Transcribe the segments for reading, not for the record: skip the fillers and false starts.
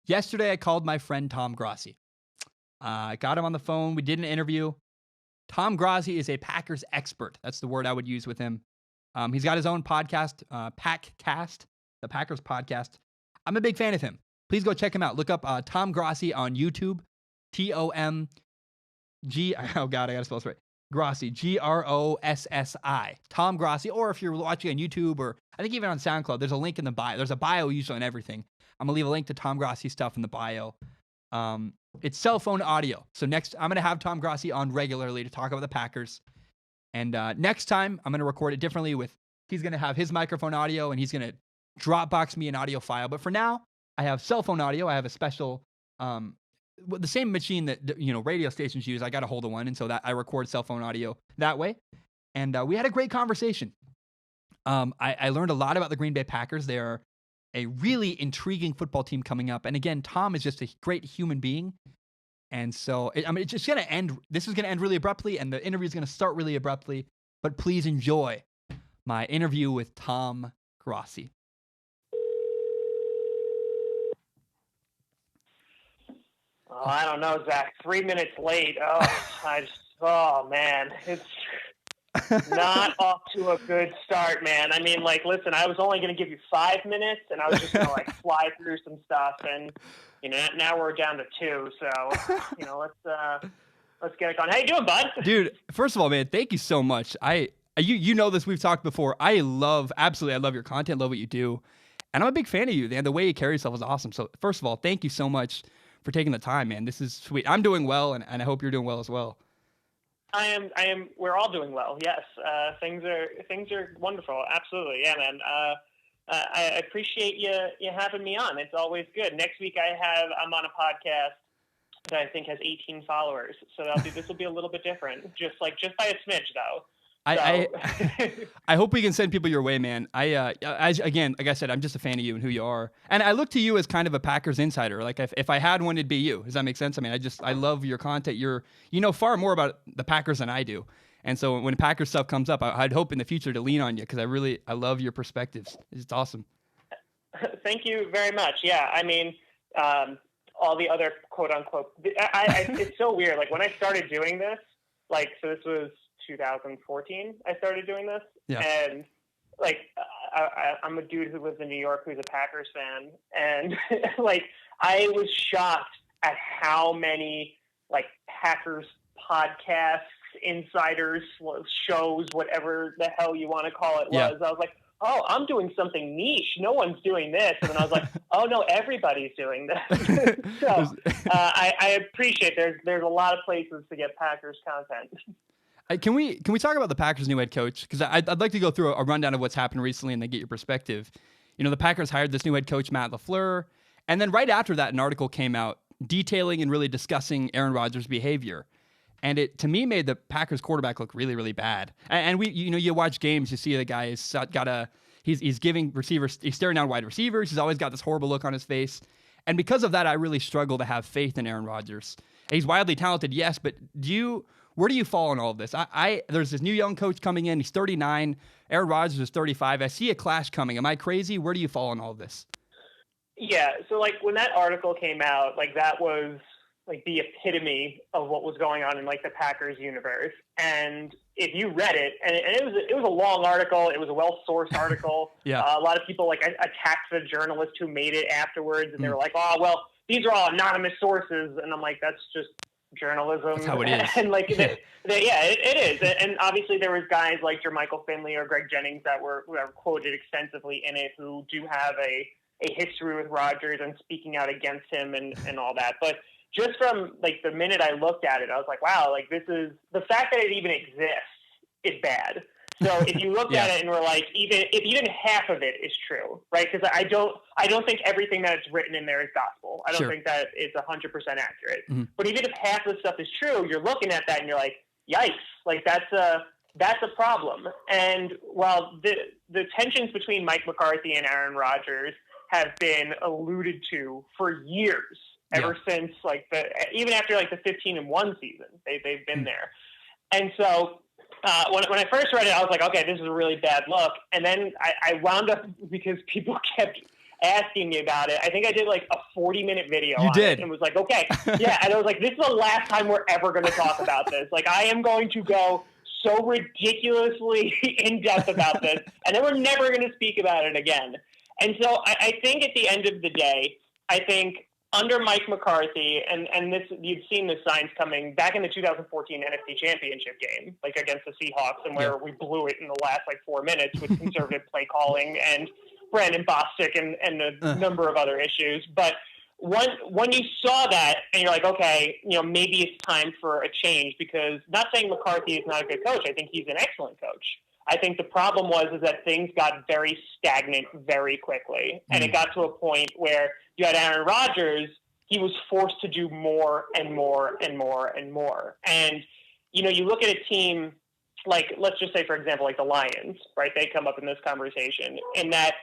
Yesterday, I called my friend Tom Grassi. I got him on the phone. We did an interview. Tom Grassi is a Packers expert. That's the word I would use with him. He's got his own podcast, Packcast, the Packers podcast. I'm a big fan of him. Please go check him out. Look up Tom Grassi on YouTube. Tomg. Oh God, I gotta spell this right. Grossi, Grossi. Tom Grassi. Or if you're watching on YouTube, or I think even on SoundCloud, there's a link in the bio. There's a bio usually on everything. I'm gonna leave a link to Tom Grassi stuff in the bio. It's cell phone audio. So next, I'm gonna have Tom Grassi on regularly to talk about the Packers. And next time, I'm gonna record it differently. He's gonna have his microphone audio, and he's gonna Dropbox me an audio file. But for now, I have cell phone audio. I have a special, the same machine that radio stations use. I got a hold of one, and so that I record cell phone audio that way. And we had a great conversation. I learned a lot about the Green Bay Packers. They are a really intriguing football team coming up. And again, Tom is just a great human being. And so, it's just going to end. This is going to end really abruptly, and the interview is going to start really abruptly. But please enjoy my interview with Tom Grassi. Oh, I don't know, Zach. 3 minutes late. Oh, man. It's not off to a good start, man. I mean, listen, I was only going to give you 5 minutes, and I was just going to, fly through some stuff. And, now we're down to 2. So, let's get it going. How you doing, bud? Dude, first of all, man, thank you so much. You know this, we've talked before. I love your content, love what you do. And I'm a big fan of you, man. The way you carry yourself is awesome. So, first of all, thank you so much for taking the time, man. This is sweet. I'm doing well, and I hope you're doing well as well. I am. We're all doing well. Yes. Things are wonderful. Absolutely. Yeah, man. I appreciate you having me on. It's always good. Next week I'm on a podcast that I think has 18 followers. So this will be a little bit different. Just by a smidge though. I hope we can send people your way, man. Again, like I said, I'm just a fan of you and who you are. And I look to you as kind of a Packers insider. Like if I had one, it'd be you. Does that make sense? I mean, I love your content. You know far more about the Packers than I do. And so when Packers stuff comes up, I'd hope in the future to lean on you because I love your perspectives. It's awesome. Thank you very much. Yeah. I mean, all the other quote unquote, it's so weird. Like when I started doing this, so this was 2014 I started doing this. Yeah. And I'm a dude who lives in New York who's a Packers fan, and I was shocked at how many Packers podcasts, insiders, shows, whatever the hell you want to call it was. I was like, oh, I'm doing something niche. No one's doing this. And then I was like, oh no, everybody's doing this. So I appreciate there's a lot of places to get Packers content. Can we talk about the Packers' new head coach? Because I'd like to go through a rundown of what's happened recently and then get your perspective. The Packers hired this new head coach, Matt LaFleur, and then right after that, an article came out detailing and really discussing Aaron Rodgers' behavior, and it to me made the Packers quarterback look really, really bad. And we, you watch games, you see the guy has got he's giving receivers, he's staring down wide receivers. He's always got this horrible look on his face, and because of that, I really struggle to have faith in Aaron Rodgers. He's wildly talented, yes, but where do you fall in all of this? There's this new young coach coming in. He's 39. Aaron Rodgers is 35. I see a clash coming. Am I crazy? Where do you fall in all of this? Yeah. So when that article came out, that was the epitome of what was going on in the Packers universe. And if you read it, and it was a long article, it was a well-sourced article. Yeah. A lot of people attacked the journalist who made it afterwards, and they were like, oh, well, these are all anonymous sources. And I'm like, that's just journalism. That's how it is. And it is. And obviously there was guys like Jermichael Finley or Greg Jennings that were quoted extensively in it who do have a history with Rodgers and speaking out against him and all that. But just from the minute I looked at it, I was like, wow, this is the fact that it even exists is bad. So if you look at it and we're even half of it is true, right? Because I don't think everything that it's written in there is gospel. I don't think that it's 100% accurate. Mm-hmm. But even if half of the stuff is true, you're looking at that and you're like, yikes! That's a problem. And while the tensions between Mike McCarthy and Aaron Rodgers have been alluded to for years, ever since even after the 15-1 season, they've been there. And so when I first read it, I was like, okay, this is a really bad look. And then I wound up, because people kept asking me about it. I think I did like a 40-minute video You on did. it and was like, okay, yeah. And I was like, this is the last time we're ever going to talk about this. Like, I am going to go so ridiculously in depth about this, and then we're never going to speak about it again. And so I think at the end of the day, I think under Mike McCarthy, and this, you've seen the signs coming back in the 2014 NFC Championship game, like against the Seahawks, and where we blew it in the last like 4 minutes with conservative play calling and Brandon Bostic and a number of other issues. But when you saw that and you're like, okay, maybe it's time for a change, because not saying McCarthy is not a good coach. I think he's an excellent coach. I think the problem is that things got very stagnant very quickly. And it got to a point where you had Aaron Rodgers. He was forced to do more and more and more and more. And, you look at a team like, let's just say, for example, like the Lions, right? They come up in this conversation in that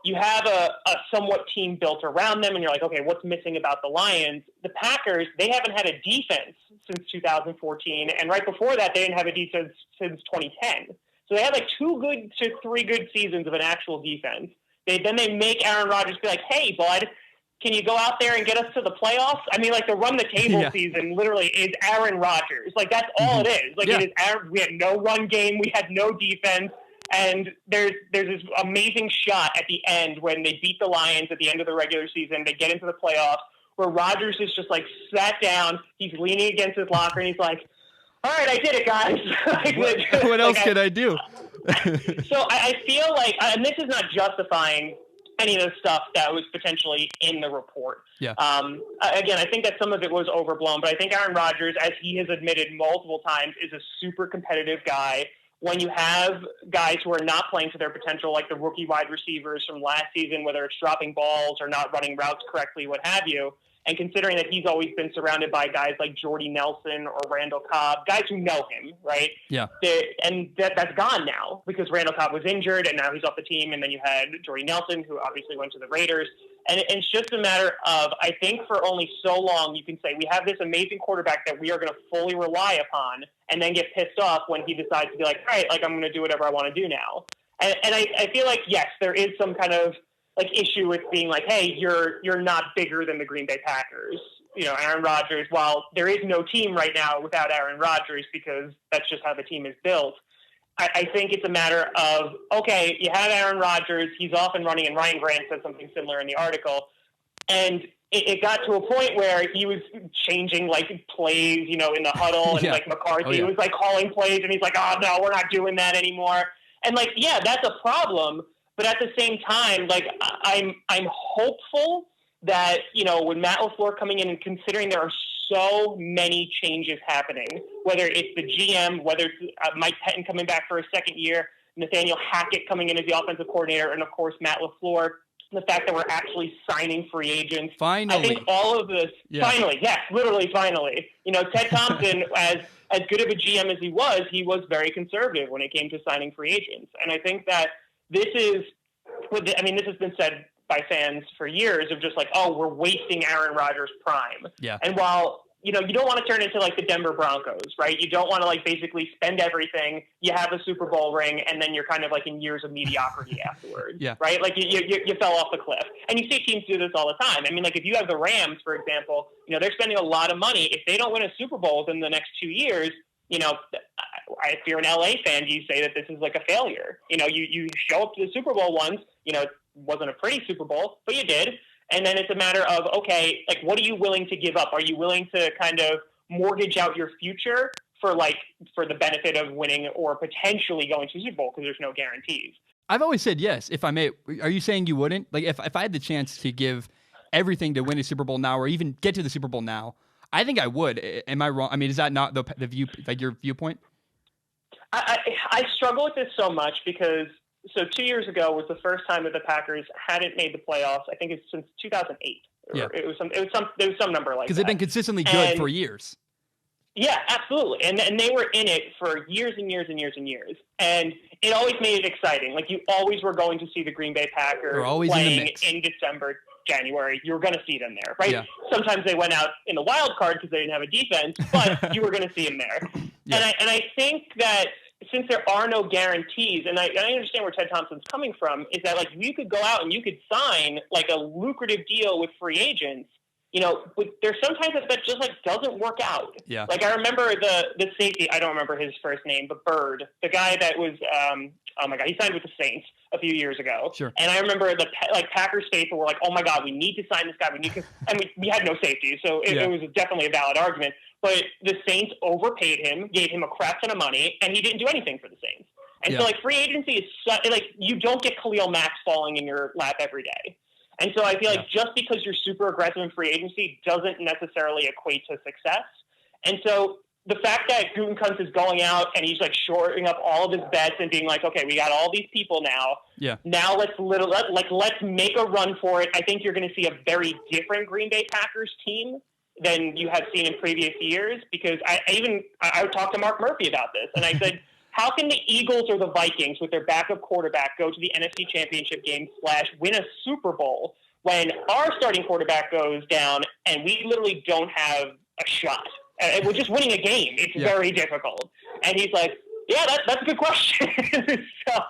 you have a somewhat team built around them, and you're like, okay, what's missing about the Lions? The Packers, they haven't had a defense since 2014, and right before that, they didn't have a defense since 2010. So they had like 2 good to 3 good seasons of an actual defense. Then they make Aaron Rodgers be like, hey, bud, can you go out there and get us to the playoffs? I mean, like the run the table season literally is Aaron Rodgers. Like that's all it is. Like it is Aaron. We had no run game. We had no defense. And there's this amazing shot at the end when they beat the Lions at the end of the regular season. They get into the playoffs where Rodgers is just like sat down. He's leaning against his locker and he's like, all right, I did it, guys. What else can I do? So I feel like, and this is not justifying any of the stuff that was potentially in the report. Yeah. Again, I think that some of it was overblown, but I think Aaron Rodgers, as he has admitted multiple times, is a super competitive guy. When you have guys who are not playing to their potential, like the rookie wide receivers from last season, whether it's dropping balls or not running routes correctly, what have you, and considering that he's always been surrounded by guys like Jordy Nelson or Randall Cobb, guys who know him, right? Yeah. And that's gone now because Randall Cobb was injured and now he's off the team. And then you had Jordy Nelson, who obviously went to the Raiders. And it's just a matter of, I think for only so long you can say we have this amazing quarterback that we are going to fully rely upon, and then get pissed off when he decides to be like, all right, like I'm going to do whatever I want to do now. And I feel like, yes, there is some kind of like issue with being like, hey, you're not bigger than the Green Bay Packers. Aaron Rodgers, while there is no team right now without Aaron Rodgers because that's just how the team is built. I think it's a matter of, okay, you have Aaron Rodgers, he's off and running, and Ryan Grant said something similar in the article. And it got to a point where he was changing like plays, in the huddle, and like McCarthy was like calling plays, and he's like, oh no, we're not doing that anymore. And like, yeah, that's a problem. But at the same time, like I'm hopeful that, with Matt LaFleur coming in and considering there are so many changes happening, whether it's the GM, whether it's Mike Pettin coming back for a second year, Nathaniel Hackett coming in as the offensive coordinator, and of course Matt LaFleur, the fact that we're actually signing free agents. Finally. I think all of this, finally, yes, literally finally. Ted Thompson, as good of a GM as he was very conservative when it came to signing free agents. And I think that this has been said by fans for years of just like, oh, we're wasting Aaron Rodgers' prime. Yeah. And while, you don't want to turn into like the Denver Broncos, right? You don't want to like basically spend everything. You have a Super Bowl ring, and then you're kind of like in years of mediocrity afterwards, right? Like you fell off the cliff. And you see teams do this all the time. I mean, like if you have the Rams, for example, they're spending a lot of money. If they don't win a Super Bowl within the next 2 years, if you're an LA fan, you say that this is like a failure. You show up to the Super Bowl once, it wasn't a pretty Super Bowl, but you did. And then it's a matter of, okay, like, what are you willing to give up? Are you willing to kind of mortgage out your future for the benefit of winning or potentially going to the Super Bowl? Because there's no guarantees. I've always said yes. If I may, are you saying you wouldn't? Like, if I had the chance to give everything to win a Super Bowl now, or even get to the Super Bowl now, I think I would. Am I wrong? I mean, is that not the view, like your viewpoint? I struggle with this so much because 2 years ago was the first time that the Packers hadn't made the playoffs. I think it's since 2008. Yeah. It was some number like that. Because they've been consistently good for years. Yeah, absolutely. And they were in it for years and years and years and years. And it always made it exciting. Like you always were going to see the Green Bay Packers playing in December, January. You were going to see them there, right? Yeah. Sometimes they went out in the wild card because they didn't have a defense, but you were going to see them there. Yeah. And I think that since there are no guarantees, and I understand where Ted Thompson's coming from, is that like you could go out and you could sign like a lucrative deal with free agents, but there's sometimes that just like doesn't work out. Yeah. Like I remember the safety, I don't remember his first name, but Bird, the guy that was, oh my God, he signed with the Saints a few years ago. Sure. And I remember the Packers faithful were like, oh my God, we need to sign this guy. We had no safety. So it was definitely a valid argument. But the Saints overpaid him, gave him a crap ton of money, and he didn't do anything for the Saints. And so, like, free agency is you don't get Khalil Mack falling in your lap every day. And so I feel like just because you're super aggressive in free agency doesn't necessarily equate to success. And so the fact that Gutekunst is going out and he's like shoring up all of his bets and being like, okay, we got all these people now. Yeah. Now let's make a run for it. I think you're going to see a very different Green Bay Packers team than you have seen in previous years, because I talked to Mark Murphy about this, and I said, how can the Eagles or the Vikings with their backup quarterback go to the NFC Championship game / win a Super Bowl when our starting quarterback goes down and we literally don't have a shot? We're just winning a game. It's very difficult. And he's like, yeah, that's a good question. So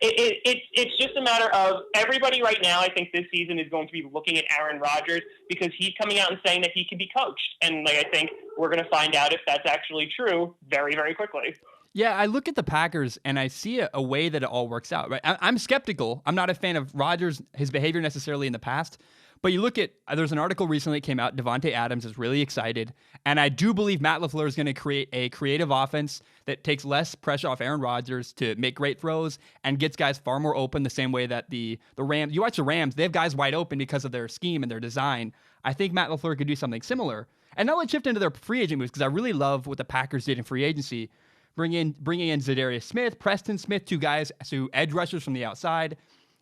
it's just a matter of everybody right now, I think this season is going to be looking at Aaron Rodgers because he's coming out and saying that he can be coached. And I think we're going to find out if that's actually true very, very quickly. Yeah, I look at the Packers and I see a way that it all works out. Right, I'm skeptical. I'm not a fan of Rodgers, his behavior necessarily in the past. But you look at, there's an article recently that came out, Devontae Adams is really excited. And I do believe Matt LaFleur is going to create a creative offense that takes less pressure off Aaron Rodgers to make great throws and gets guys far more open the same way that the Rams, you watch the Rams, they have guys wide open because of their scheme and their design. I think Matt LaFleur could do something similar. And now let's shift into their free agent moves because I really love what the Packers did in free agency. Bringing in Zadarius Smith, Preston Smith, two guys who edge rushers from the outside.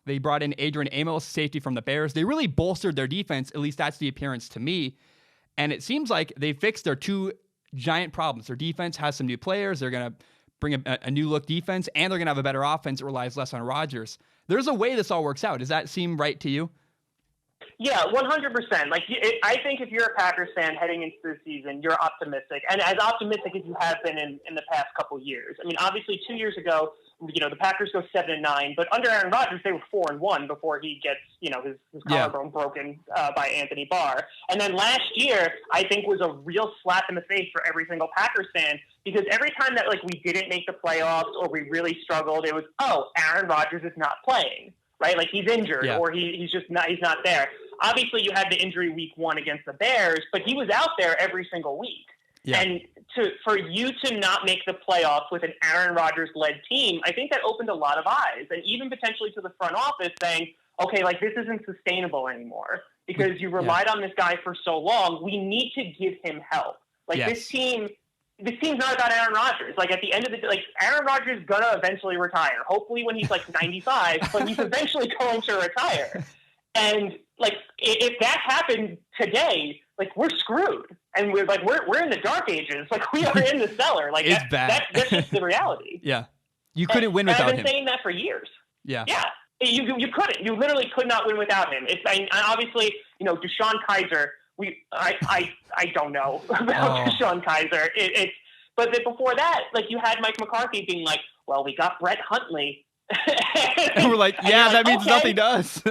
They brought in Adrian Amos, safety from the Bears. They really bolstered their defense. At least that's the appearance to me. And it seems like they fixed their two giant problems. Their defense has some new players. They're going to bring a new look defense, and they're going to have a better offense that relies less on Rodgers. There's a way this all works out. Does that seem right to you? Yeah, 100%. I think if you're a Packers fan heading into the season, you're optimistic, and as optimistic as you have been in the past couple years. I mean, obviously 2 years ago, the Packers go 7-9, but under Aaron Rodgers, they were 4-1 before he gets, his collarbone broken by Anthony Barr. And then last year, I think was a real slap in the face for every single Packers fan, because every time that we didn't make the playoffs or we really struggled, it was, Aaron Rodgers is not playing, right? Like he's injured or he's not there. Obviously, you had the injury week 1 against the Bears, but he was out there every single week. Yeah. And for you to not make the playoffs with an Aaron Rodgers-led team, I think that opened a lot of eyes, and even potentially to the front office saying, okay, this isn't sustainable anymore because you relied on this guy for so long. We need to give him help. This team's not about Aaron Rodgers. At the end of the day, Aaron Rodgers is going to eventually retire, hopefully when he's 95, but he's eventually going to retire. And if that happened today, we're screwed, and we're in the dark ages. We are in the cellar. It's bad. That's just the reality. Yeah, you couldn't win without him. I've been saying that for years. Yeah. You couldn't. You literally could not win without him. Obviously, Deshaun Kaiser. I don't know about Deshaun Kaiser. But before that, you had Mike McCarthy being like, well, we got Brett Hundley. And we're like, that means nothing to us.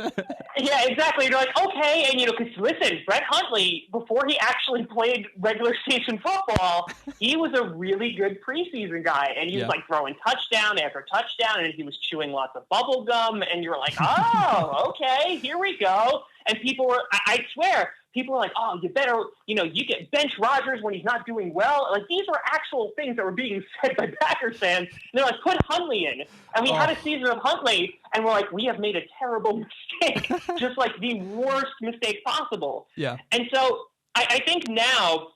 Yeah, exactly. You're like, okay, and because listen, Brett Hundley, before he actually played regular season football, he was a really good preseason guy, and he was throwing touchdown after touchdown, and he was chewing lots of bubble gum, and you're like, oh, okay, here we go. And people were, I swear, people were like, oh, you better, you get bench Rodgers when he's not doing well. These were actual things that were being said by Packers fans. And they're like, put Hundley in. And we had a season of Hundley, and we're like, we have made a terrible mistake, just the worst mistake possible. Yeah. And so I think now,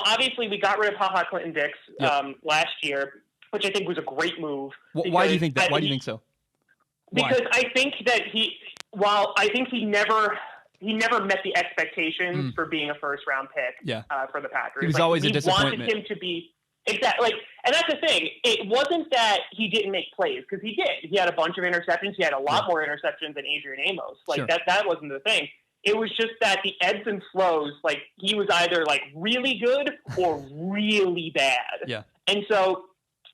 obviously we got rid of HaHa Clinton-Dix last year, which I think was a great move. Why do you think that? Why do you think so? Because I think that he never met the expectations for being a first-round pick for the Packers. He was always a disappointment. We wanted him to be exactly, and that's the thing. It wasn't that he didn't make plays, because he did. He had a bunch of interceptions. He had a lot more interceptions than Adrian Amos. That wasn't the thing. It was just that the ebbs and flows, he was either really good or really bad. Yeah. And so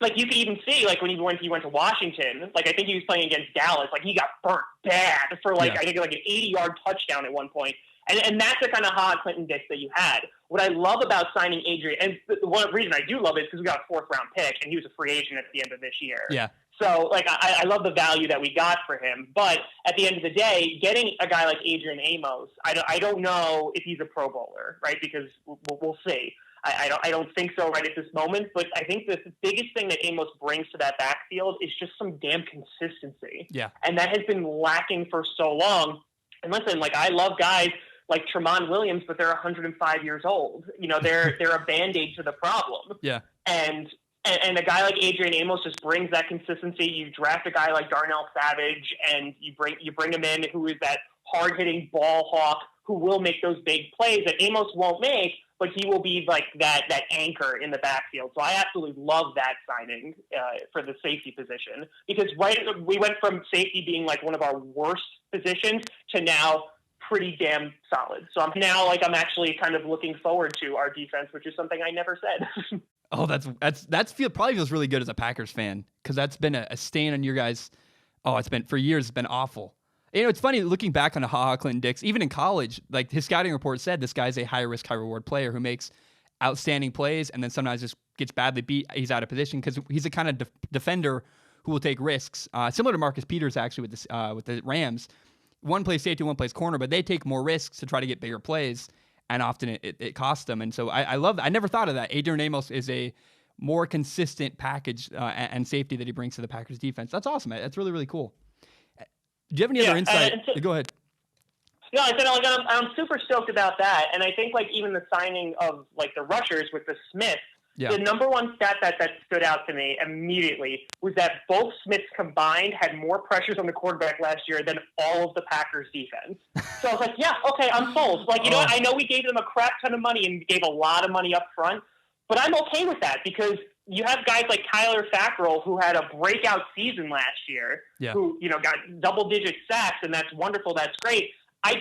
like you could even see like when he went to Washington, like I think he was playing against Dallas, like he got burnt bad for like I think like an 80-yard touchdown at one point. And that's the kind of Clinton Dix that you had. What I love about signing Adrian, and the one reason I do love it is because we got a 4th-round pick, and he was a free agent at the end of this year. Yeah. So, like, I love the value that we got for him. But at the end of the day, getting a guy like Adrian Amos, I don't know if he's a Pro Bowler, right? Because we'll see. I don't think so right at this moment. But I think the biggest thing that Amos brings to that backfield is just some damn consistency. Yeah. And that has been lacking for so long. And listen, like, I love guys like Tremont Williams, but they're 105 years old. You know, they're a Band-Aid to the problem. Yeah. And a guy like Adrian Amos just brings that consistency. You draft a guy like Darnell Savage, and you bring him in who is that hard-hitting ball hawk who will make those big plays that Amos won't make, but he will be like that anchor in the backfield. So I absolutely love that signing for the safety position, because we went from safety being like one of our worst positions to now pretty damn solid. So I'm actually kind of looking forward to our defense, which is something I never said. Oh, probably feels really good as a Packers fan, because that's been a stain on your guys. Oh, it's been for years. It's been awful. You know, it's funny looking back on Clinton Dix. Even in college, like his scouting report said, this guy's a high risk, high reward player who makes outstanding plays, and then sometimes just gets badly beat. He's out of position because he's a kind of defender who will take risks, similar to Marcus Peters actually with the Rams. One plays safety, one plays corner, but they take more risks to try to get bigger plays, and often it costs them. And so I love that. I never thought of that. Adrian Amos is a more consistent package and safety that he brings to the Packers defense. That's awesome. That's really, really cool. Do you have any other insight? Go ahead. No, I said like I'm super stoked about that, and I think like even the signing of like the rushers with the Smith. Yeah. The number one stat that stood out to me immediately was that both Smiths combined had more pressures on the quarterback last year than all of the Packers defense. So I was like, yeah, okay, I'm sold. Like, you know what? I know we gave them a crap ton of money and gave a lot of money up front, but I'm okay with that because you have guys like Kyler Fackrell who had a breakout season last year, who, you know, got double-digit sacks, and that's wonderful. That's great. I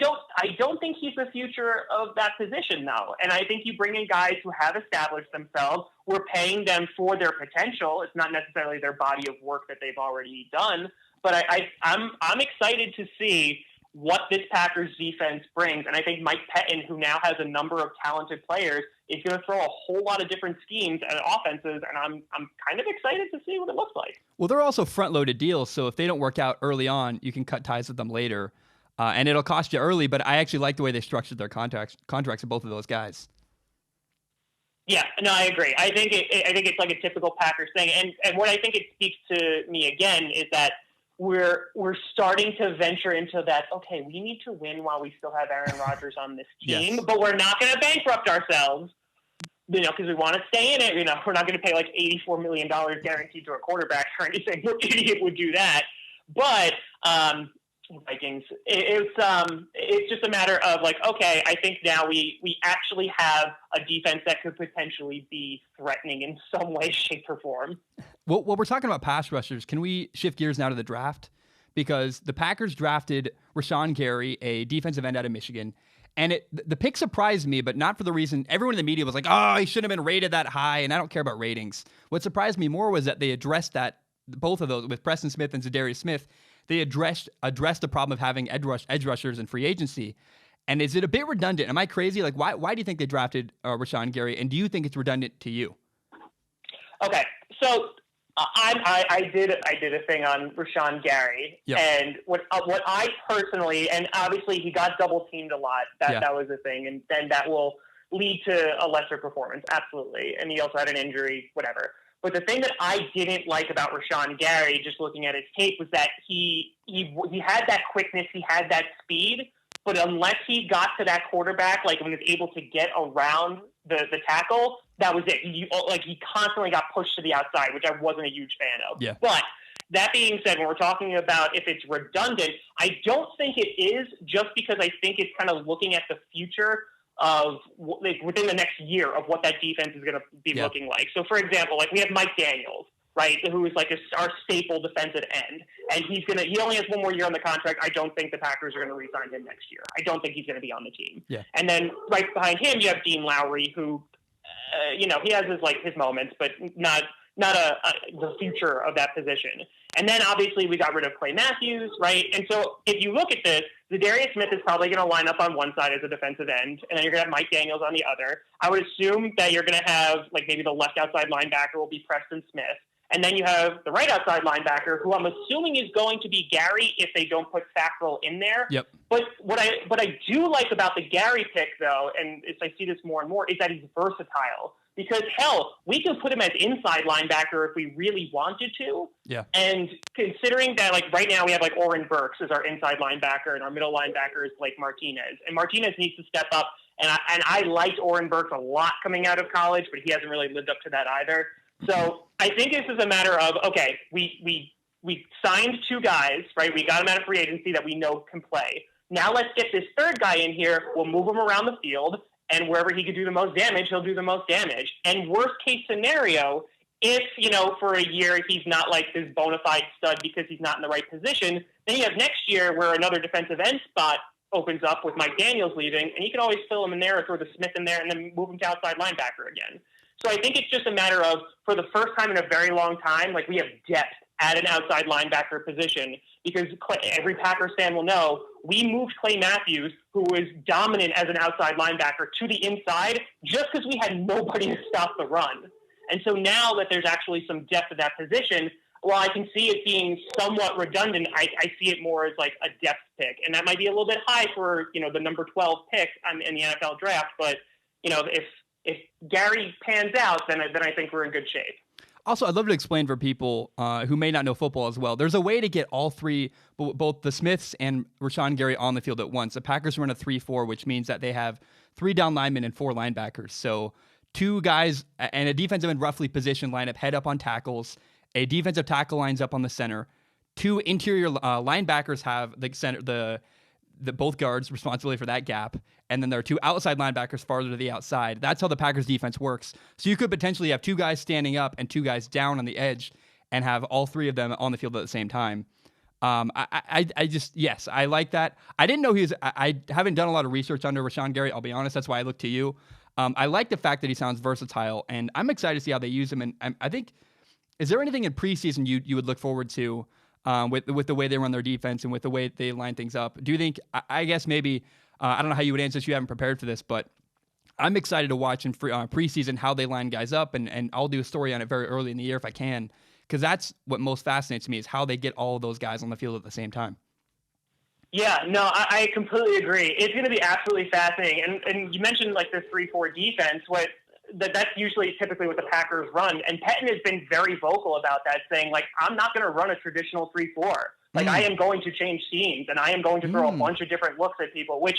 don't think he's the future of that position, though. And I think you bring in guys who have established themselves. We're paying them for their potential. It's not necessarily their body of work that they've already done. But I'm excited to see what this Packers defense brings. And I think Mike Pettin, who now has a number of talented players, is going to throw a whole lot of different schemes and offenses. And I'm kind of excited to see what it looks like. Well, they're also front-loaded deals. So if they don't work out early on, you can cut ties with them later. And it'll cost you early, but I actually like the way they structured their contracts with both of those guys. Yeah, no, I agree. I think it's like a typical Packers thing, and what I think it speaks to me again is that we're starting to venture into that. Okay, we need to win while we still have Aaron Rodgers on this team, but we're not going to bankrupt ourselves, you know, because we want to stay in it. You know, we're not going to pay like $84 million guaranteed to a quarterback or anything. No idiot would do that, but. Vikings. It's just a matter of like, okay, I think now we actually have a defense that could potentially be threatening in some way, shape, or form. Well, we're talking about pass rushers. Can we shift gears now to the draft? Because the Packers drafted Rashan Gary, a defensive end out of Michigan, and the pick surprised me, but not for the reason everyone in the media was like, oh, he shouldn't have been rated that high, and I don't care about ratings. What surprised me more was that they addressed both of those with Preston Smith and Zadarius Smith. They addressed the problem of having edge rushers in free agency. And is it a bit redundant? Am I crazy? Like, why do you think they drafted Rashan Gary? And do you think it's redundant to you? Okay, so I did a thing on Rashan Gary, and what I personally, and obviously he got double teamed a lot. That was a thing, and then that will lead to a lesser performance, absolutely. And he also had an injury, whatever. But the thing that I didn't like about Rashan Gary, just looking at his tape, was that he had that quickness, he had that speed, but unless he got to that quarterback, like when he was able to get around the tackle, that was it. He constantly got pushed to the outside, which I wasn't a huge fan of. Yeah. But that being said, when we're talking about if it's redundant, I don't think it is, just because I think it's kind of looking at the future of like within the next year of what that defense is going to be looking like. So, for example, like we have Mike Daniels, right, who is like our staple defensive end, and he only has one more year on the contract. I don't think the Packers are going to re-sign him next year. I don't think he's going to be on the team. Yeah. And then right behind him, you have Dean Lowry, who, he has his moments, but not the future of that position. And then obviously we got rid of Clay Matthews, right? And so if you look at this, Zadarius Smith is probably going to line up on one side as a defensive end, and then you're going to have Mike Daniels on the other. I would assume that you're going to have, like, maybe the left outside linebacker will be Preston Smith. And then you have the right outside linebacker, who I'm assuming is going to be Gary if they don't put Fackrell in there. Yep. But what I do like about the Gary pick, though, and as I see this more and more, is that he's versatile. Because, hell, we can put him as inside linebacker if we really wanted to. Yeah. And considering that, like, right now we have, like, Oren Burks as our inside linebacker, and our middle linebacker is Blake Martinez. And Martinez needs to step up. And I liked Oren Burks a lot coming out of college, but he hasn't really lived up to that either. So I think this is a matter of, okay, we signed two guys, right? We got them out of free agency that we know can play. Now let's get this third guy in here. We'll move him around the field, and wherever he can do the most damage, he'll do the most damage. And worst case scenario, if, for a year he's not like this bona fide stud because he's not in the right position, then you have next year where another defensive end spot opens up with Mike Daniels leaving, and you can always fill him in there or throw the Smith in there and then move him to outside linebacker again. So I think it's just a matter of, for the first time in a very long time, like, we have depth at an outside linebacker position, because every Packers fan will know we moved Clay Matthews, who was dominant as an outside linebacker, to the inside just because we had nobody to stop the run. And so now that there's actually some depth at that position, while I can see it being somewhat redundant, I see it more as like a depth pick. And that might be a little bit high for, the number 12 pick in the NFL draft. But, if Gary pans out, then I think we're in good shape. Also, I'd love to explain for people who may not know football as well. There's a way to get all three, both the Smiths and Rashan Gary, on the field at once. The Packers run a 3-4, which means that they have 3 down linemen and 4 linebackers. So 2 guys and a defensive end roughly position lineup head up on tackles. A defensive tackle lines up on the center. 2 interior linebackers have the center, the both guards responsibility for that gap. And then there are 2 outside linebackers farther to the outside. That's how the Packers defense works. So you could potentially have 2 guys standing up and 2 guys down on the edge and have all 3 of them on the field at the same time. Yes, I like that. I didn't know I haven't done a lot of research under Rashan Gary, I'll be honest. That's why I look to you. I like the fact that he sounds versatile, and I'm excited to see how they use him. And I think, is there anything in preseason you would look forward to with the way they run their defense and with the way they line things up? Do you think, I guess maybe, I don't know how you would answer this, you haven't prepared for this, but I'm excited to watch in preseason how they line guys up, and I'll do a story on it very early in the year if I can, because that's what most fascinates me, is how they get all of those guys on the field at the same time. Yeah, no, I completely agree. It's going to be absolutely fascinating. And you mentioned like this 3-4 defense, that's usually typically what the Packers run. And Pettin has been very vocal about that, saying, like, I'm not going to run a traditional 3-4. Like, I am going to change schemes, and I am going to throw a bunch of different looks at people, which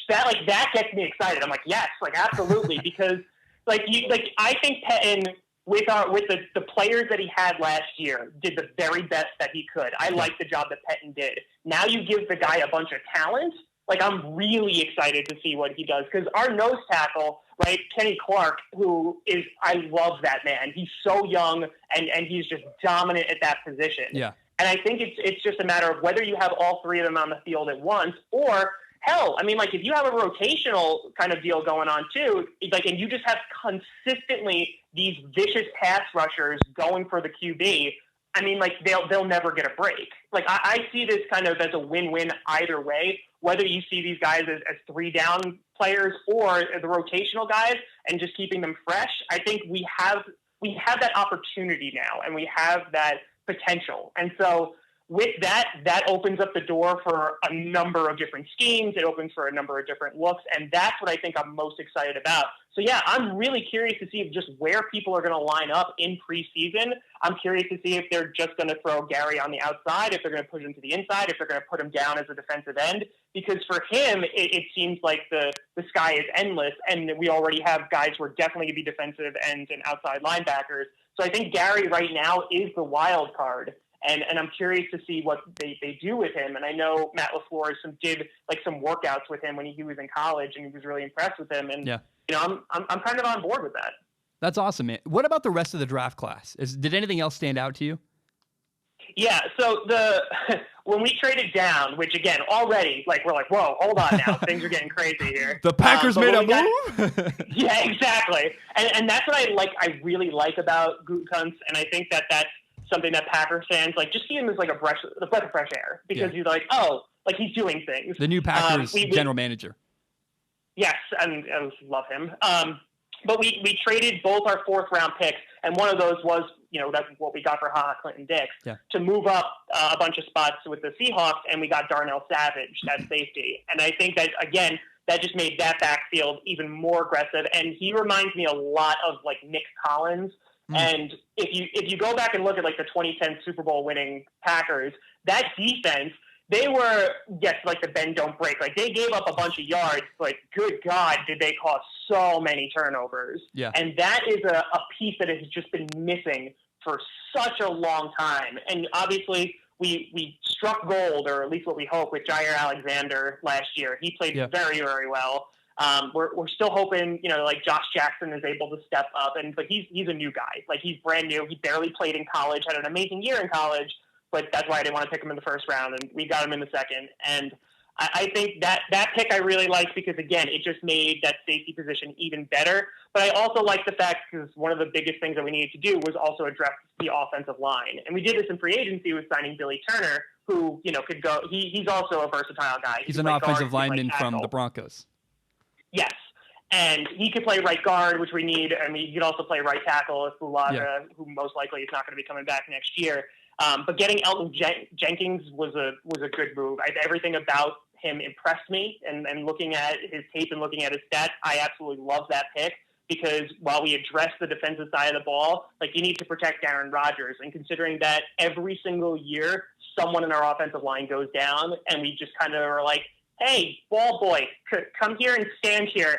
that gets me excited. I'm like, yes, like, absolutely, because I think Pettin, with the players that he had last year, did the very best that he could. I like the job that Pettin did. Now you give the guy a bunch of talent. Like, I'm really excited to see what he does, because our nose tackle, right, Kenny Clark, I love that man. He's so young, and he's just dominant at that position. Yeah. And I think it's just a matter of whether you have all 3 of them on the field at once, or hell, I mean, like, if you have a rotational kind of deal going on too, like, and you just have consistently these vicious pass rushers going for the QB, I mean, like, they'll never get a break. Like, I see this kind of as a win-win either way, whether you see these guys as 3 down players or the rotational guys and just keeping them fresh. I think we have that opportunity now, and we have that potential. And so with that opens up the door for a number of different schemes. It opens for a number of different looks. And that's what I think I'm most excited about. So yeah, I'm really curious to see just where people are going to line up in preseason. I'm curious to see if they're just going to throw Gary on the outside, if they're going to push him to the inside, if they're going to put him down as a defensive end, because for him, it seems like the sky is endless. And we already have guys who are definitely going to be defensive ends and outside linebackers. So I think Gary right now is the wild card. And I'm curious to see what they do with him. And I know Matt LaFleur did some workouts with him when he was in college, and he was really impressed with him. And I'm kind of on board with that. That's awesome, man. What about the rest of the draft class? Did anything else stand out to you? Yeah, so when we traded down, which again already like we're like, whoa, hold on now, things are getting crazy here. The Packers made a move. Yeah, exactly, and that's what I really like about Gutekunst, and I think that that's something that Packers fans like just see him as like a breath of fresh air because you're like, oh, like he's doing things. The new Packers general manager. Yes, and I love him. But we traded both our 4th round picks, and one of those was, that's what we got for Clinton Dix to move up a bunch of spots with the Seahawks, and we got Darnell Savage at safety. And I think that, again, that just made that backfield even more aggressive. And he reminds me a lot of like Nick Collins. And if you go back and look at like the 2010 Super Bowl winning Packers, that defense, they were, yes, like the bend don't break. Like they gave up a bunch of yards, but good God, did they cause so many turnovers. Yeah. And that is a piece that has just been missing for such a long time. And obviously we struck gold, or at least what we hope, with Jair Alexander last year. He played very, very well. We're still hoping, like Josh Jackson is able to step up, but he's a new guy. Like he's brand new. He barely played in college, had an amazing year in college. But that's why I didn't want to pick him in the 1st round, and we got him in the 2nd. And I think that pick I really liked because, again, it just made that safety position even better. But I also like the fact, because one of the biggest things that we needed to do was also address the offensive line. And we did this in free agency with signing Billy Turner, who, could go – he's also a versatile guy. He's an offensive lineman from the Broncos. Yes. And he could play right guard, which we need. I mean, he could also play right tackle if Bulaga, who most likely is not going to be coming back next year. But getting Elton Jenkins was a good move. Everything about him impressed me, and looking at his tape and looking at his stats, I absolutely love that pick because while we address the defensive side of the ball, like you need to protect Aaron Rodgers, and considering that every single year someone in our offensive line goes down, and we just kind of are like, hey, ball boy, come here and stand here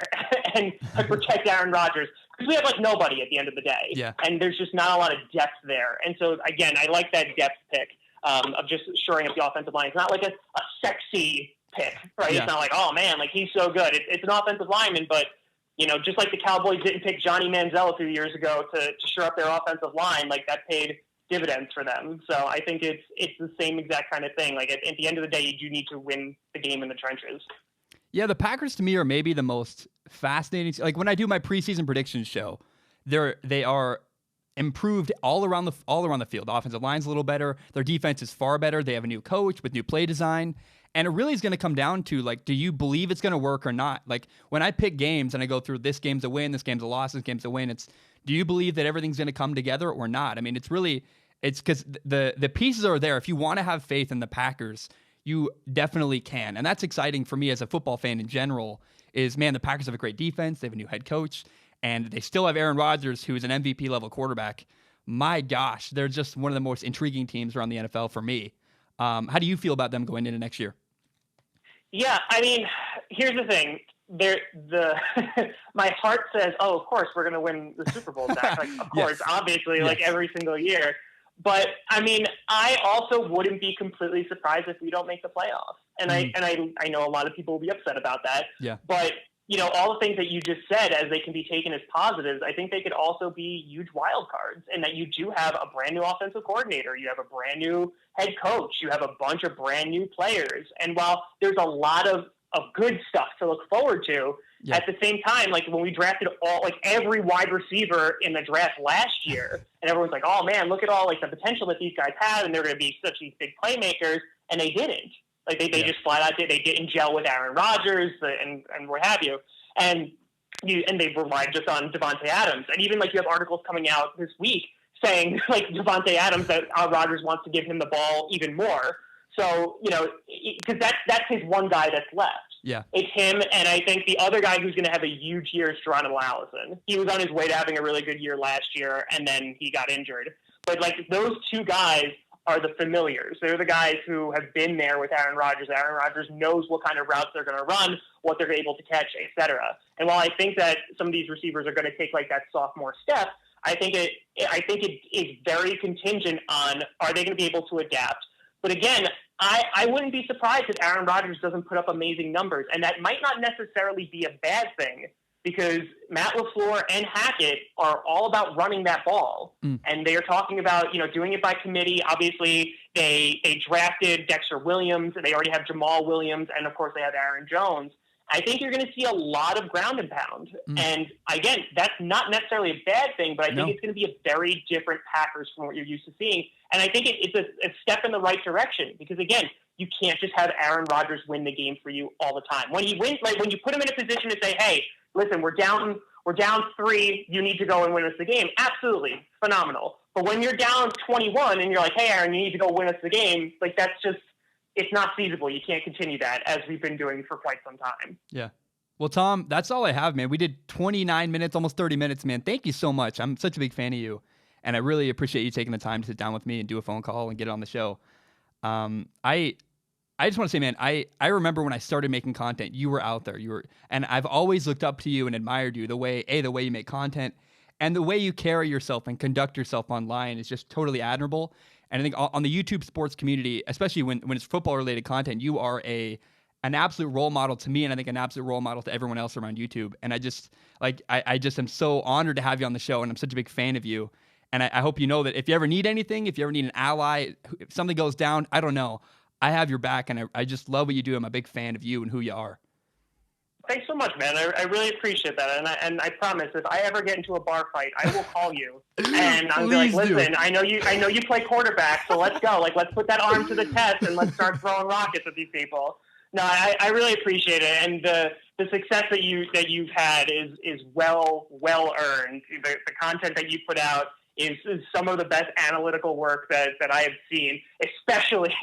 and protect Aaron Rodgers. Because we have like nobody at the end of the day. Yeah. And there's just not a lot of depth there. And so, again, I like that depth pick of just shoring up the offensive line. It's not like a sexy pick, right? Yeah. It's not like, oh, man, like he's so good. It's an offensive lineman, but, just like the Cowboys didn't pick Johnny Manziel a few years ago to shore up their offensive line, like that paid dividends for them. So I think it's the same exact kind of thing. Like at the end of the day, you do need to win the game in the trenches. Yeah, the Packers to me are maybe the most fascinating. Like when I do my preseason predictions show, they are improved all around the field. The offensive line's a little better. Their defense is far better. They have a new coach with new play design. And it really is going to come down to, like, do you believe it's going to work or not? Like, when I pick games and I go through this game's a win, this game's a loss, this game's a win, it's, do you believe that everything's going to come together or not? I mean, it's because the pieces are there. If you want to have faith in the Packers, you definitely can. And that's exciting for me as a football fan in general is, man, the Packers have a great defense. They have a new head coach, and they still have Aaron Rodgers, who is an MVP-level quarterback. My gosh, they're just one of the most intriguing teams around the NFL for me. How do you feel about them going into next year? Yeah, I mean, here's the thing. My heart says, oh, of course, we're going to win the Super Bowl, Zach. Like, of course, obviously, like every single year. But, I mean, I also wouldn't be completely surprised if we don't make the playoffs. And I know a lot of people will be upset about that. Yeah. But, all the things that you just said, as they can be taken as positives, I think they could also be huge wild cards, and that you do have a brand new offensive coordinator. You have a brand new head coach. You have a bunch of brand new players. And while there's a lot of good stuff to look forward to, at the same time, like when we drafted every wide receiver in the draft last year, and everyone's like, oh man, look at all like the potential that these guys have, and they're going to be such these big playmakers, and they didn't. Like they just flat out did. They didn't gel with Aaron Rodgers and what have you. And they relied just on Devontae Adams. And even like you have articles coming out this week saying like Devontae Adams that Rodgers wants to give him the ball even more. So, because that's his one guy that's left. Yeah. It's him, and I think the other guy who's going to have a huge year is Geronimo Allison. He was on his way to having a really good year last year, and then he got injured. But, like, those two guys are the familiars. They're the guys who have been there with Aaron Rodgers. Aaron Rodgers knows what kind of routes they're going to run, what they're able to catch, et cetera. And while I think that some of these receivers are going to take, like, that sophomore step, I think it is very contingent on, are they going to be able to adapt? But again, I wouldn't be surprised if Aaron Rodgers doesn't put up amazing numbers, and that might not necessarily be a bad thing because Matt LaFleur and Hackett are all about running that ball. And they are talking about, doing it by committee. Obviously, they drafted Dexter Williams. They already have Jamal Williams. And, of course, they have Aaron Jones. I think you're going to see a lot of ground and pound. And, again, that's not necessarily a bad thing, but I think it's going to be a very different Packers from what you're used to seeing. And I think it's a step in the right direction because, again, you can't just have Aaron Rodgers win the game for you all the time. When he wins, when you put him in a position to say, hey, listen, we're down 3, you need to go and win us the game. Absolutely. Phenomenal. But when you're down 21 and you're like, hey, Aaron, you need to go win us the game, that's just, it's not feasible. You can't continue that as we've been doing for quite some time. Yeah. Well, Tom, that's all I have, man. We did 29 minutes, almost 30 minutes, man. Thank you so much. I'm such a big fan of you. And I really appreciate you taking the time to sit down with me and do a phone call and get it on the show. I just want to say, man, I remember when I started making content, you were out there. And I've always looked up to you and admired you, the way you make content and the way you carry yourself and conduct yourself online is just totally admirable. And I think on the YouTube sports community, especially when it's football-related content, you are an absolute role model to me, and I think an absolute role model to everyone else around YouTube. And I just am so honored to have you on the show, and I'm such a big fan of you. And I hope you know that if you ever need anything, if you ever need an ally, if something goes down, I don't know, I have your back, and I just love what you do. I'm a big fan of you and who you are. Thanks so much, man. I really appreciate that, and I promise if I ever get into a bar fight, I will call you, and I'll be like, "Listen, I know you play quarterback, so let's go. Let's put that arm to the test, and let's start throwing rockets at these people." No, I really appreciate it, and the success that you've had is well earned. The content that you put out is some of the best analytical work that I have seen, especially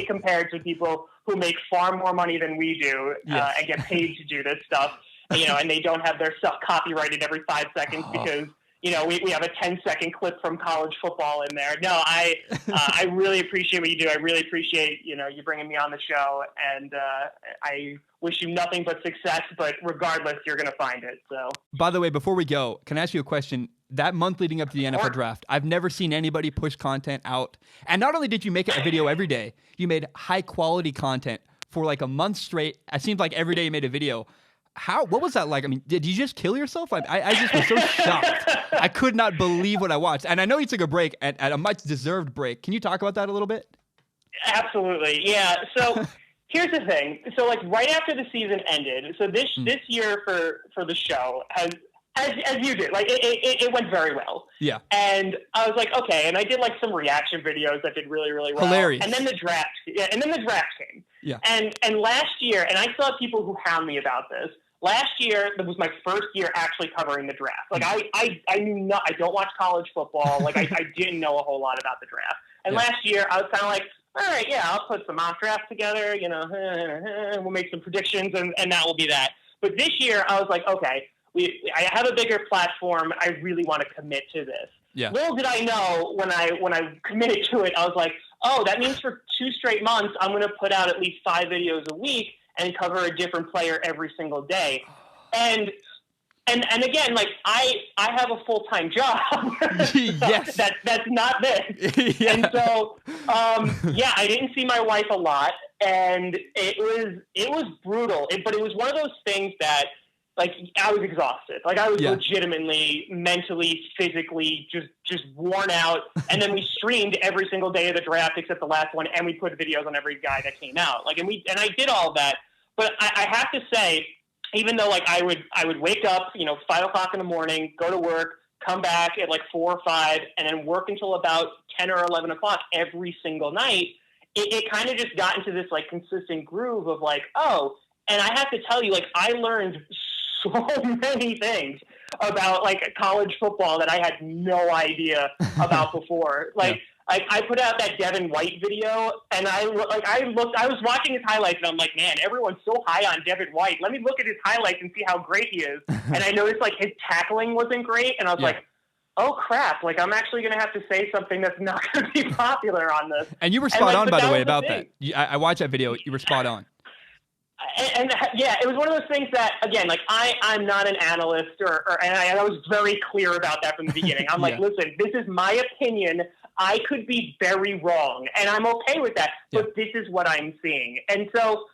compared to people who make far more money than we do and get paid to do this stuff, and they don't have their stuff copyrighted every 5 seconds because, we have a 10-second clip from college football in there. No, I really appreciate what you do. I really appreciate, you bringing me on the show, and I wish you nothing but success, but regardless, you're going to find it. So, by the way, before we go, can I ask you a question? That month leading up to the NFL draft, I've never seen anybody push content out. And not only did you make a video every day, you made high quality content for like a month straight. It seemed like every day you made a video. What was that like? I mean, did you just kill yourself? I just was so shocked. I could not believe what I watched. And I know you took a break at a much deserved break. Can you talk about that a little bit? Absolutely. Yeah. So here's the thing. So like right after the season ended, so this year for the show has, as you did, like it went very well. Yeah. And I was like, okay. And I did like some reaction videos that did really, really well. Hilarious. And then the draft came. Yeah. And last year, and I still have people who hound me about this. Last year, that was my first year actually covering the draft. Like I knew not, I don't watch college football. Like I didn't know a whole lot about the draft. And last year I was kind of like, all right, yeah, I'll put some mock drafts together, we'll make some predictions and that will be that. But this year I was like, okay, I have a bigger platform. I really want to commit to this. Yeah. Little did I know when I committed to it, I was like, oh, that means for 2 straight months, I'm going to put out at least 5 videos a week and cover a different player every single day. And again, like I have a full-time job. Yes. That's not this. Yeah. And so, I didn't see my wife a lot, and it was brutal. But it was one of those things that, like, I was exhausted. Like, I was legitimately, mentally, physically just worn out. And then we streamed every single day of the draft except the last one, and we put videos on every guy that came out. Like, and I did all of that. But I have to say, even though, like, I would wake up, 5 o'clock in the morning, go to work, come back at, like, 4 or 5, and then work until about 10 or 11 o'clock every single night, it kind of just got into this, like, consistent groove of, like, oh, and I have to tell you, like, I learned so many things about like college football that I had no idea about before. Like I put out that Devin White video, and I was watching his highlights, and I'm like, man, everyone's so high on Devin White. Let me look at his highlights and see how great he is. And I noticed like his tackling wasn't great, and I was like, oh crap! Like I'm actually going to have to say something that's not going to be popular on this. And you were spot on, by the way, about that. I watched that video. You were spot on. And it was one of those things that, again, like I'm not an analyst and I was very clear about that from the beginning. I'm like, listen, this is my opinion. I could be very wrong, and I'm okay with that, but this is what I'm seeing. And so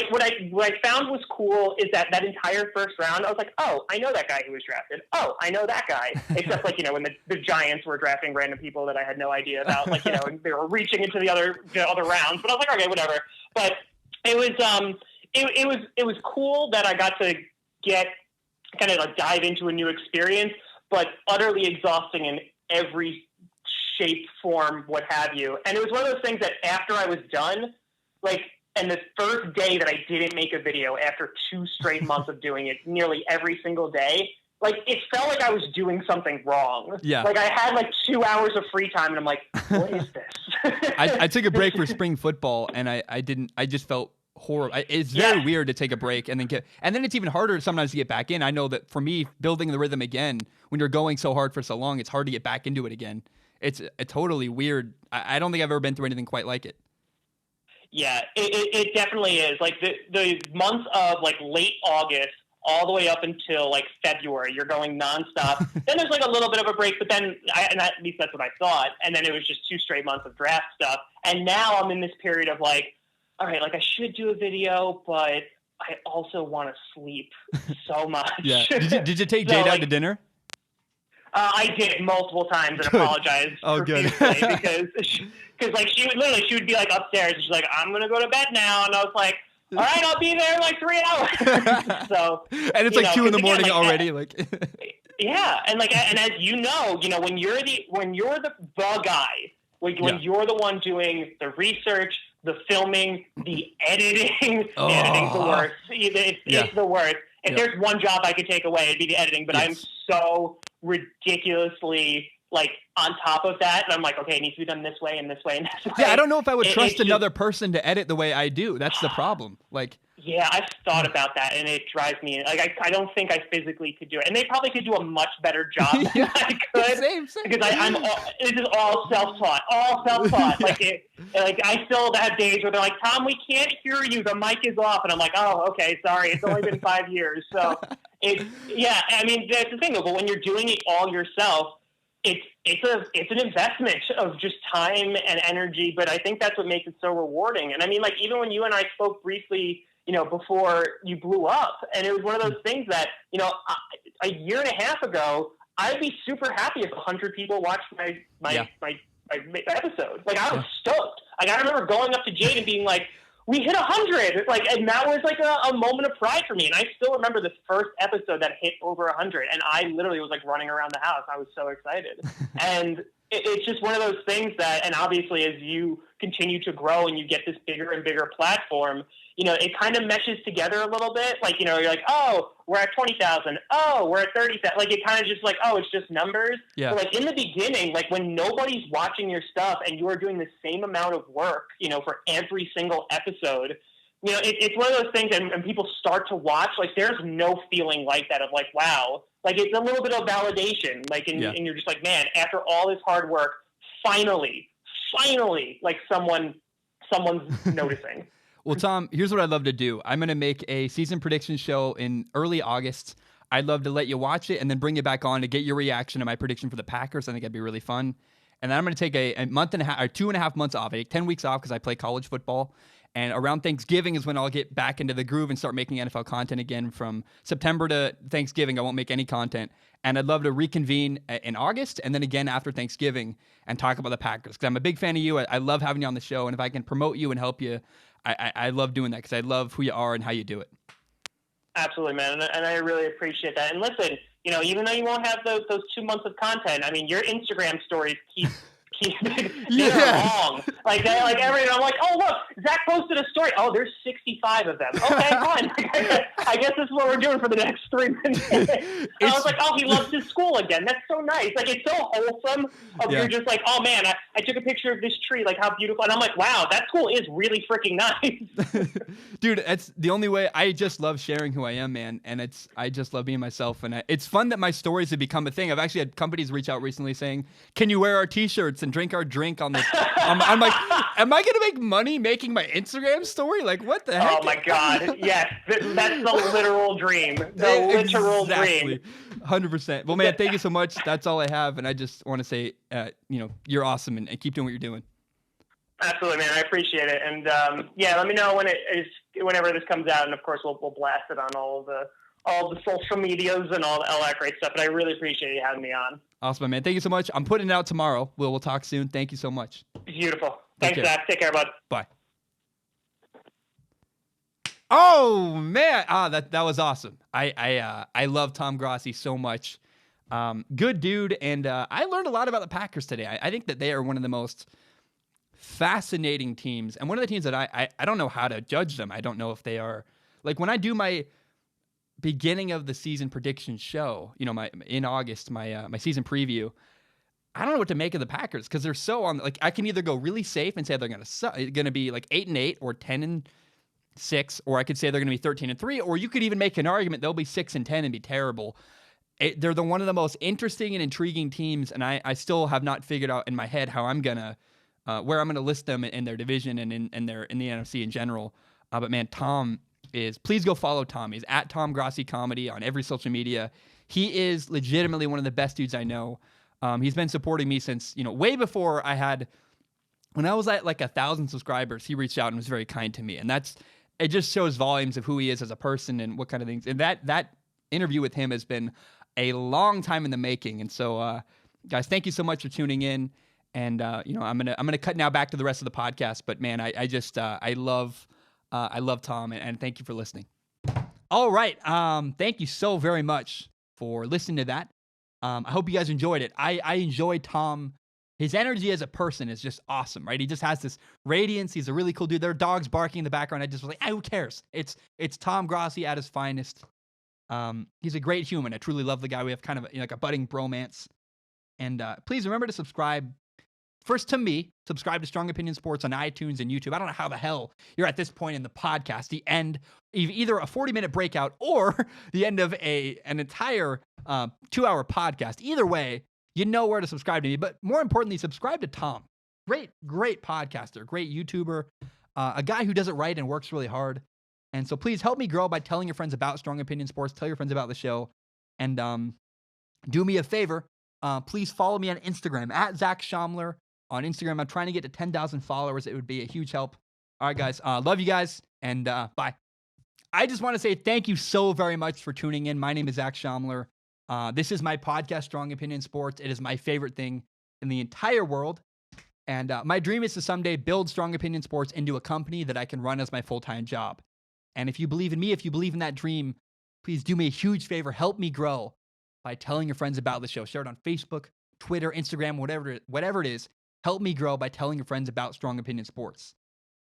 what I found was cool is that entire first round, I was like, oh, I know that guy who was drafted. Oh, I know that guy. Except like, when the Giants were drafting random people that I had no idea about, like, and they were reaching into the other rounds. But I was like, okay, whatever. But it was cool that I got to get kind of like dive into a new experience, but utterly exhausting in every shape, form, what have you. And it was one of those things that after I was done, like, and the first day that I didn't make a video after 2 straight months of doing it nearly every single day, like, it felt like I was doing something wrong. Yeah. Like, I had like 2 hours of free time and I'm like, what is this? I took a break for spring football and I just felt horrible. It's very weird to take a break and then it's even harder sometimes to get back in. I know that for me, building the rhythm again, when you're going so hard for so long, it's hard to get back into it again. It's a totally weird. I don't think I've ever been through anything quite like it. Yeah, it definitely is. Like the months of like late August all the way up until like February, you're going nonstop. Then there's like a little bit of a break, but then at least that's what I thought. And then it was just 2 straight months of draft stuff. And now I'm in this period of like, all right, like I should do a video, but I also want to sleep so much. Yeah. Did you take Jade out to dinner? I did multiple times and apologized profusely because like she would be like upstairs and she's like, I'm gonna go to bed now, and I was like, all right, I'll be there in like 3 hours. So and it's like 2 in the morning already, like yeah, and like and as you know, when you're the guy, when you're the one doing the research, the filming, the editing, the editing's the worst. It's the worst. If there's one job I could take away, it'd be the editing. But I'm so ridiculously like on top of that, and I'm like, okay, it needs to be done this way and this way and this way. Yeah, I don't know if I would trust another person to edit the way I do. That's the problem. Like, yeah, I've thought about that, and it drives me. Like, I don't think I physically could do it, and they probably could do a much better job than I could. Same. Because this is all self-taught, Like, I still have days where they're like, Tom, we can't hear you. The mic is off, and I'm like, oh, okay, sorry. It's only been 5 years, so I mean, that's the thing though. But when you're doing it all yourself, it's an investment of just time and energy. But I think that's what makes it so rewarding. And I mean, like, even when you and I spoke briefly, before you blew up, and it was one of those things that, a year and a half ago, I'd be super happy if 100 people watched my episode. Like, I was stoked. Like, I remember going up to Jade and being like, we hit 100. Like, and that was like a moment of pride for me. And I still remember the first episode that hit over 100. And I literally was like running around the house. I was so excited. And it's just one of those things that, and obviously as you continue to grow and you get this bigger and bigger platform, it kind of meshes together a little bit. Like, you're like, oh, we're at 20,000. Oh, we're at 30,000. Like, it kind of just like, oh, it's just numbers. Yeah. But like in the beginning, like when nobody's watching your stuff and you are doing the same amount of work, for every single episode, it's one of those things, and people start to watch, like there's no feeling like that of like, wow, like it's a little bit of validation. Like, and you're just like, man, after all this hard work, finally, like someone's noticing. Well, Tom, here's what I'd love to do. I'm going to make a season prediction show in early August. I'd love to let you watch it and then bring you back on to get your reaction to my prediction for the Packers. I think that'd be really fun. And then I'm going to take a month and a half or 2.5 months off, 10 weeks off because I play college football. And around Thanksgiving is when I'll get back into the groove and start making NFL content again. From September to Thanksgiving, I won't make any content. And I'd love to reconvene in August and then again after Thanksgiving and talk about the Packers. Because I'm a big fan of you. I love having you on the show. And if I can promote you and help you, I love doing that because I love who you are and how you do it. Absolutely, man. And I really appreciate that. And listen, even though you won't have those 2 months of content, I mean, your Instagram stories keep they're long. Like every, I'm like, oh look, Zach posted a story. Oh, there's 65 of them. Okay, fine. I guess this is what we're doing for the next 3 minutes. I was like, oh, he loves his school again. That's so nice. Like, it's so wholesome. You're just like, oh man, I took a picture of this tree. Like, how beautiful. And I'm like, wow, that school is really freaking nice. Dude, that's the only way. I just love sharing who I am, man. And I just love being myself. And it's fun that my stories have become a thing. I've actually had companies reach out recently saying, can you wear our t-shirts and drink our drink on the I'm like, am I gonna make money making my Instagram story? Like, what the heck? Oh my god, yes, that's the literal dream. Literal dream. 100%. Well, man, thank you so much. That's all I have, and I just want to say, you're awesome and keep doing what you're doing. Absolutely, man. I appreciate it. And let me know whenever this comes out. And of course, we'll blast it on all the social medias and all that great stuff. But I really appreciate you having me on. Awesome, man. Thank you so much. I'm putting it out tomorrow. We'll talk soon. Thank you so much. Beautiful. Thanks, Zach. Take care, bud. Bye. Oh man, that was awesome. I love Tom Grassi so much. Good dude, and I learned a lot about the Packers today. I think that they are one of the most fascinating teams, and one of the teams that I don't know how to judge them. I don't know if they are, like, when I do my beginning of the season prediction show, in August, my season preview, I don't know what to make of the Packers because they're so on. Like, I can either go really safe and say they're going to be like 8-8 or 10-6, or I could say they're going to be 13-3, or you could even make an argument they'll be 6-10 and be terrible. They're one of the most interesting and intriguing teams, and I still have not figured out in my head how I'm gonna where I'm gonna list them in their division and in the NFC in general. But man, please go follow Tom. He's at Tom Grassi Comedy on every social media. He is legitimately one of the best dudes I know. He's been supporting me since way before when I was at like 1,000 subscribers. He reached out and was very kind to me, and it just shows volumes of who he is as a person and what kind of things. And that interview with him has been a long time in the making. And so, guys, thank you so much for tuning in. And I'm gonna cut now back to the rest of the podcast. But man, I love Tom, and thank you for listening. All right, thank you so very much for listening to that. I hope you guys enjoyed it. I enjoyed Tom. His energy as a person is just awesome, right? He just has this radiance. He's a really cool dude. There are dogs barking in the background. I just was like, who cares? It's Tom Grassi at his finest. He's a great human. I truly love the guy. We have kind of like a budding bromance. And please remember to subscribe. First to me, subscribe to Strong Opinion Sports on iTunes and YouTube. I don't know how the hell you're at this point in the podcast, the end, either a 40-minute breakout or the end of an entire 2-hour podcast. Either way, you know where to subscribe to me. But more importantly, subscribe to Tom. Great podcaster, great YouTuber, a guy who does it right and works really hard. And so please help me grow by telling your friends about Strong Opinion Sports. Tell your friends about the show. And do me a favor. Please follow me on Instagram, at Zach Schaumler on Instagram. I'm trying to get to 10,000 followers. It would be a huge help. All right, guys. Love you guys. And bye. I just want to say thank you so very much for tuning in. My name is Zach Schaumler. This is my podcast, Strong Opinion Sports. It is my favorite thing in the entire world. And my dream is to someday build Strong Opinion Sports into a company that I can run as my full-time job. And if you believe in me, if you believe in that dream, please do me a huge favor. Help me grow by telling your friends about the show. Share it on Facebook, Twitter, Instagram, whatever it is. Help me grow by telling your friends about Strong Opinion Sports.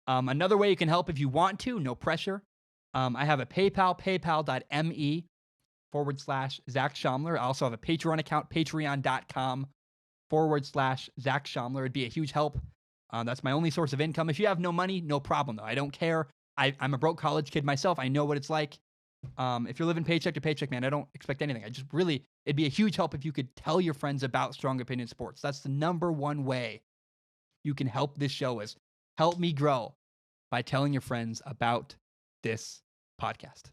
Another way you can help if you want to, no pressure. I have a PayPal, paypal.me/Zach Schaumler. I also have a Patreon account, patreon.com/Zach Schaumler. It'd be a huge help. That's my only source of income. If you have no money, no problem, though. I don't care. I'm a broke college kid myself. I know what it's like. If you're living paycheck to paycheck, man, I don't expect anything. It'd be a huge help if you could tell your friends about Strong Opinion Sports. That's the number one way you can help this show, is help me grow by telling your friends about this podcast.